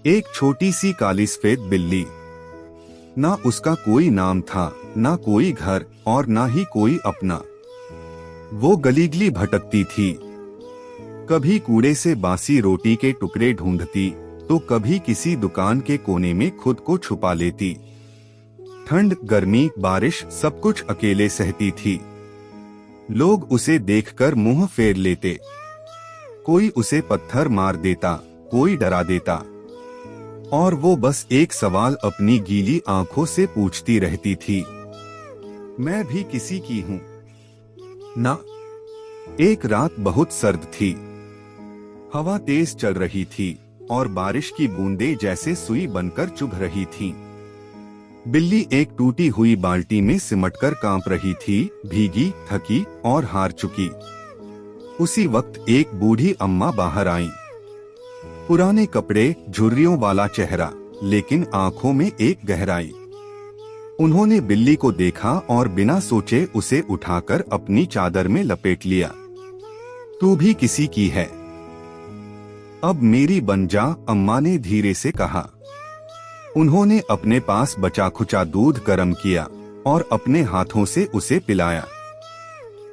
एक छोटी सी काली सफेद बिल्ली। ना उसका कोई नाम था, ना कोई घर और ना ही कोई अपना। वो गलीगली भटकती थी। कभी कूड़े से बासी रोटी के टुकड़े ढूंढती, तो कभी किसी दुकान के कोने में खुद को छुपा लेती। ठंड, गर्मी, बारिश सब कुछ अकेले सहती थी। लोग उसे देखकर मुंह फेर लेते। कोई उसे पत्थर मार देता, कोई डरा देता, और वो बस एक सवाल अपनी गीली आंखों से पूछती रहती थी, मैं भी किसी की हूं ना। एक रात बहुत सर्द थी। हवा तेज चल रही थी और बारिश की बूंदें जैसे सुई बनकर चुभ रही थीं। बिल्ली एक टूटी हुई बाल्टी में सिमटकर कांप रही थी, भीगी, थकी और हार चुकी। उसी वक्त एक बूढ़ी अम्मा बाहर आईं। पुराने कपड़े, झुर्रियों वाला चेहरा, लेकिन आंखों में एक गहराई। उन्होंने बिल्ली को देखा और बिना सोचे उसे उठाकर अपनी चादर में लपेट लिया। तू भी किसी की है, अब मेरी बन जा, अम्मा ने धीरे से कहा। उन्होंने अपने पास बचा खुचा दूध गर्म किया और अपने हाथों से उसे पिलाया।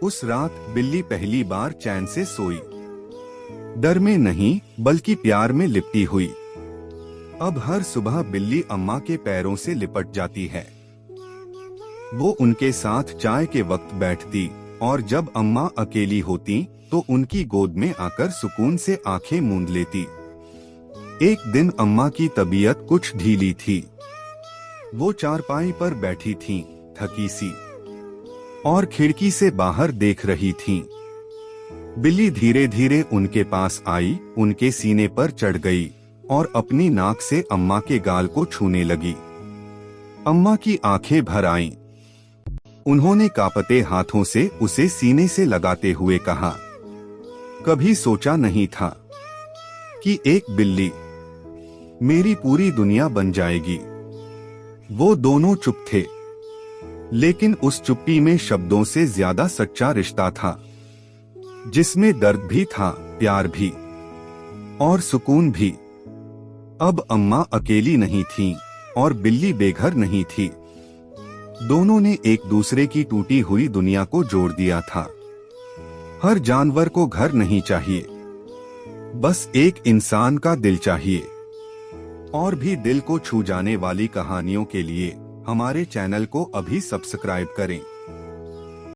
उस रात बिल्ली पहली बार चैन से सोई, डर में नहीं बल्कि प्यार में लिपटी हुई। अब हर सुबह बिल्ली अम्मा के पैरों से लिपट जाती है। वो उनके साथ चाय के वक्त बैठती और जब अम्मा अकेली होती तो उनकी गोद में आकर सुकून से आंखें मूंद लेती। एक दिन अम्मा की तबीयत कुछ ढीली थी। वो चारपाई पर बैठी थीं, थकी सी, और खिड़की से बाहर देख रही थीं। बिल्ली धीरे धीरे उनके पास आई, उनके सीने पर चढ़ गई और अपनी नाक से अम्मा के गाल को छूने लगी। अम्मा की आंखें भर आईं। उन्होंने कांपते हाथों से उसे सीने से लगाते हुए कहा, कभी सोचा नहीं था कि एक बिल्ली मेरी पूरी दुनिया बन जाएगी। वो दोनों चुप थे, लेकिन उस चुप्पी में शब्दों से ज्यादा सच्चा रिश्ता था, जिसमें दर्द भी था, प्यार भी और सुकून भी। अब अम्मा अकेली नहीं थीं और बिल्ली बेघर नहीं थी। दोनों ने एक दूसरे की टूटी हुई दुनिया को जोड़ दिया था। हर जानवर को घर नहीं चाहिए, बस एक इंसान का दिल चाहिए। और भी दिल को छू जाने वाली कहानियों के लिए हमारे चैनल को अभी सब्सक्राइब करें।